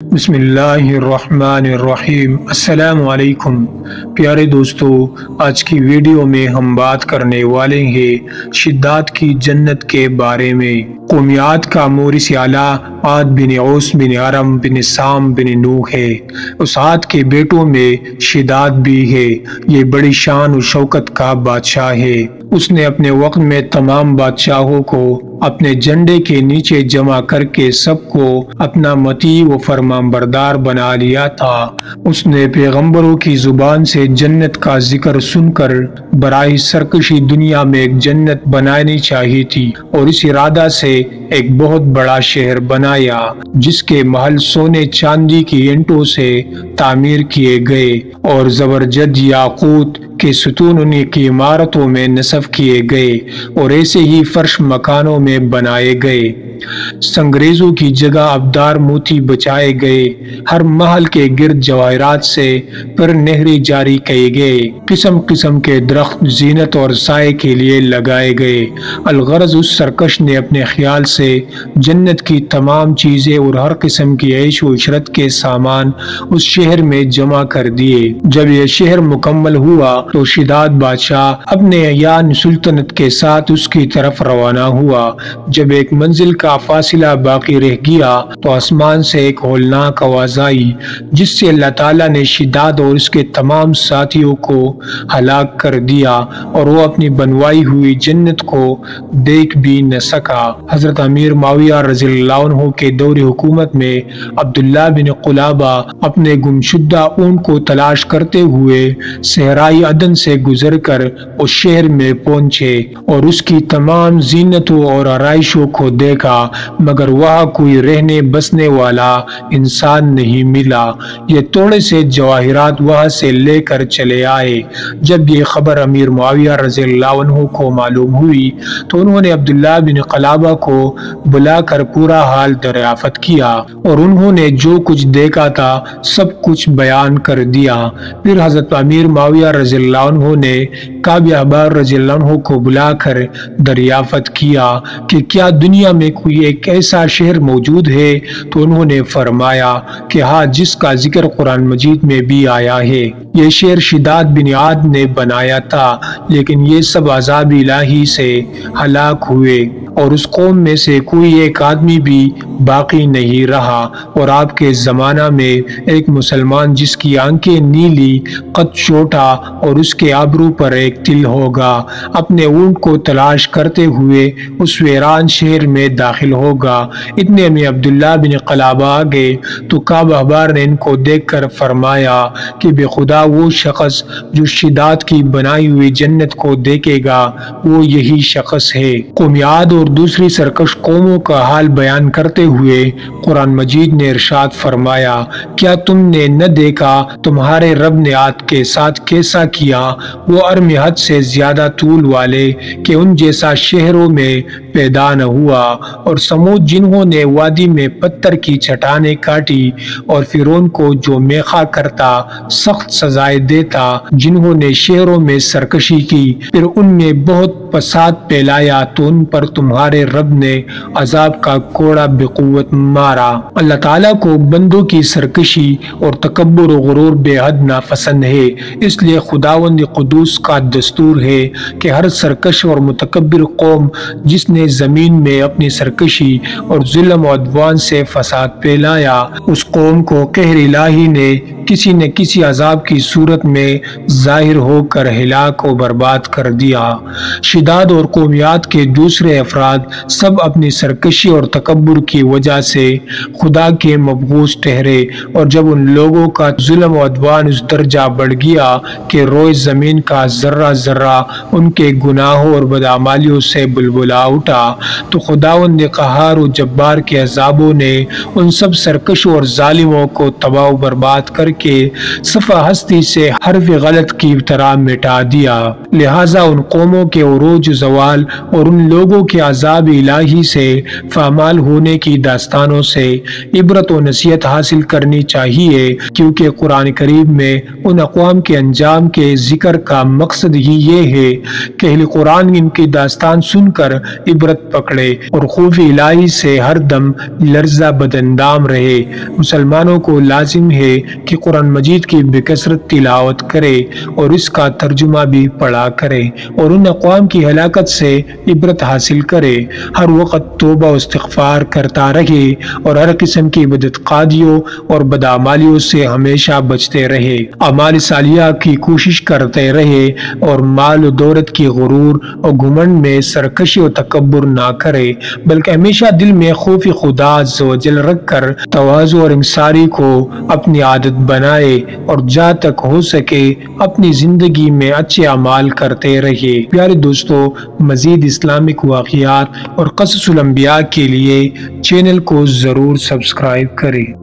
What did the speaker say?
بسم اللہ الرحمن الرحیم۔ السلام علیکم پیارے دوستو، آج کی ویڈیو میں ہم بات کرنے والے ہیں شداد کی جنت کے بارے میں۔ قومیات کا مورث اعلیٰ عاد بن اوس بن ارم بن سام بن نوح ہے۔ اس عاد کے بیٹوں میں شداد بھی ہے۔ یہ بڑی شان و شوکت کا بادشاہ ہے۔ اس نے اپنے وقت میں تمام بادشاہوں کو اپنے جھنڈے کے نیچے جمع کر کے سب کو اپنا مطیع و فرمان بردار بنا لیا تھا۔ اس نے پیغمبروں کی زبان سے جنت کا ذکر سن کر برائے سرکشی دنیا میں ایک جنت بنانی چاہی تھی، اور اس ارادہ سے ایک بہت بڑا شہر بنایا جس کے محل سونے چاندی کی اینٹوں سے تعمیر کیے گئے اور زبرجد یاقوت کے ستون انہی کی عمارتوں میں نصب کیے گئے اور ایسے ہی فرش مکانوں میں بنائے گئے۔ سنگریزوں کی جگہ ابدار موتی بچائے گئے۔ ہر محل کے گرد جواہرات سے پر نہری جاری کیے گئے۔ قسم قسم کے درخت زینت اور سائے کے لیے لگائے گئے۔ الغرض اس سرکش نے اپنے خیال سے جنت کی تمام چیزیں اور ہر قسم کی عیش و عشرت کے سامان اس شہر میں جمع کر دیے۔ جب یہ شہر مکمل ہوا تو شداد بادشاہ اپنے اعیان سلطنت کے ساتھ اس کی طرف روانہ ہوا۔ جب ایک منزل کا فاصلہ باقی رہ گیا تو آسمان سے ایک ہولناک آواز آئی جس سے اللہ تعالیٰ نے شداد اور اس کے تمام ساتھیوں کو ہلاک کر دیا اور وہ اپنی بنوائی ہوئی جنت کو دیکھ بھی نہ سکا۔ حضرت امیر معاویہ رضی اللہ عنہ کے دور حکومت میں عبداللہ بن قلابہ اپنے گمشدہ اونٹ کو تلاش کرتے ہوئے صحرائی عدن سے گزر کر اس شہر میں پہنچے اور اس کی تمام زینتوں اور آرائشوں کو دیکھا، مگر وہاں کوئی رہنے بسنے والا انسان نہیں ملا۔ یہ تھوڑے سے جواہرات وہاں سے لے کر چلے آئے۔ جب یہ خبر امیر معاویہ رضی اللہ عنہ کو معلوم ہوئی تو انہوں نے عبداللہ بن قلابہ کو بلا کر پورا حال دریافت کیا اور انہوں نے جو کچھ دیکھا تھا سب کچھ بیان کر دیا۔ پھر حضرت امیر معاویہ رضی اللہ عنہ نے کعب احبار رضی اللہ عنہ کو بلا کر دریافت کیا کہ کیا دنیا میں کوئی ایک ایسا شہر موجود ہے؟ تو انہوں نے فرمایا کہ ہاں، جس کا ذکر قرآن مجید میں بھی آیا ہے۔ یہ شہر شداد بن عاد نے بنایا تھا، لیکن یہ سب عذاب الہی سے ہلاک ہوئے اور اس قوم میں سے کوئی ایک آدمی بھی باقی نہیں رہا۔ اور آپ کے زمانہ میں ایک مسلمان جس کی آنکھیں نیلی، قد چھوٹا اور اس کے ابرو پر ایک تل ہوگا، اپنے اونٹ کو تلاش کرتے ہوئے اس ویران شہر میں داخل ہوگا۔ اتنے میں عبداللہ بن قلابہ آگے تو کعب احبار نے ان کو دیکھ کر فرمایا کہ بے خدا وہ شخص جو شداد کی بنائی ہوئی جنت کو دیکھے گا وہ یہی شخص ہے۔ قومیات اور دوسری سرکش قوموں کا حال بیان کرتے ہوئے قرآن مجید نے ارشاد فرمایا، کیا تم نے نہ دیکھا تمہارے رب نے عاد کے ساتھ کیسا کیا؟ وہ ارم حد سے زیادہ طول والے کہ ان جیسا شہروں میں پیدا نہ ہوا، اور سمود جنہوں نے وادی میں پتھر کی چٹانیں کاٹی، اور فرعون کو جو میخا کرتا سخت سزائیں دیتا، جنہوں نے شہروں میں سرکشی کی پھر ان میں بہت فساد پھیلایا تو ان پر تمہارے رب نے عذاب کا کوڑا بقوت مارا۔ اللہ تعالیٰ کو بندوں کی سرکشی اور تکبر و غرور بے حد ناپسند ہے، اس لیے خداوند قدوس کا دستور ہے کہ ہر سرکش اور متکبر قوم جس نے زمین میں اپنی سرکشی اور ظلم و عدوان سے فساد پھیلایا، اس قوم کو قہر الہی نے کسی نہ کسی عذاب کی صورت میں ظاہر ہو کر ہلاک و برباد کر دیا۔ شداد اور قومیات کے دوسرے افراد سب اپنی سرکشی اور تکبر کی وجہ سے خدا کے مبغوض ٹھہرے، اور جب ان لوگوں کا ظلم و عدوان اس درجہ بڑھ گیا کہ روئے زمین کا ذرہ ذرہ ان کے گناہوں اور بدعمالیوں سے بلبلا اٹھا، تو خداوند قہار و جبار کے عذابوں نے ان سب سرکشوں اور ظالموں کو تباہ و برباد کر کے صفحہ ہستی سے حرف غلط کی طرح مٹا دیا۔ لہٰذا ان قوموں کے عروج زوال اور ان لوگوں کے عذاب الہی سے پامال ہونے کی داستانوں سے عبرت و نصیحت حاصل کرنی چاہیے، کیونکہ قرآن کریم میں ان اقوام کے انجام کے ذکر کا مقصد ہی یہ ہے کہ اہل قرآن ان کی داستان سن کر عبرت پکڑے اور خوف الہی سے ہر دم لرزہ بداندام رہے۔ مسلمانوں کو لازم ہے کہ قرآن مجید کی بکثرت تلاوت کرے اور اس کا ترجمہ بھی پڑھا کرے اور ان اقوام کی ہلاکت سے عبرت حاصل کرے، ہر وقت توبہ و استغفار کرتا رہے اور ہر قسم کی بدعتقادیوں اور بدعمالیوں سے ہمیشہ بچتے رہے، اعمال صالحہ کی کوشش کرتے رہے اور مال و دولت کی غرور اور گھمنڈ میں سرکشی و تکبر نہ کرے، بلکہ ہمیشہ دل میں خوف خدا عز و جل رکھ کر تواضع اور انکساری کو اپنی عادت بنائے اور جہاں تک ہو سکے اپنی زندگی میں اچھے اعمال کرتے رہے۔ پیارے دوستو، مزید اسلامک واقعات اور قصص الانبیاء کے لیے چینل کو ضرور سبسکرائب کریں۔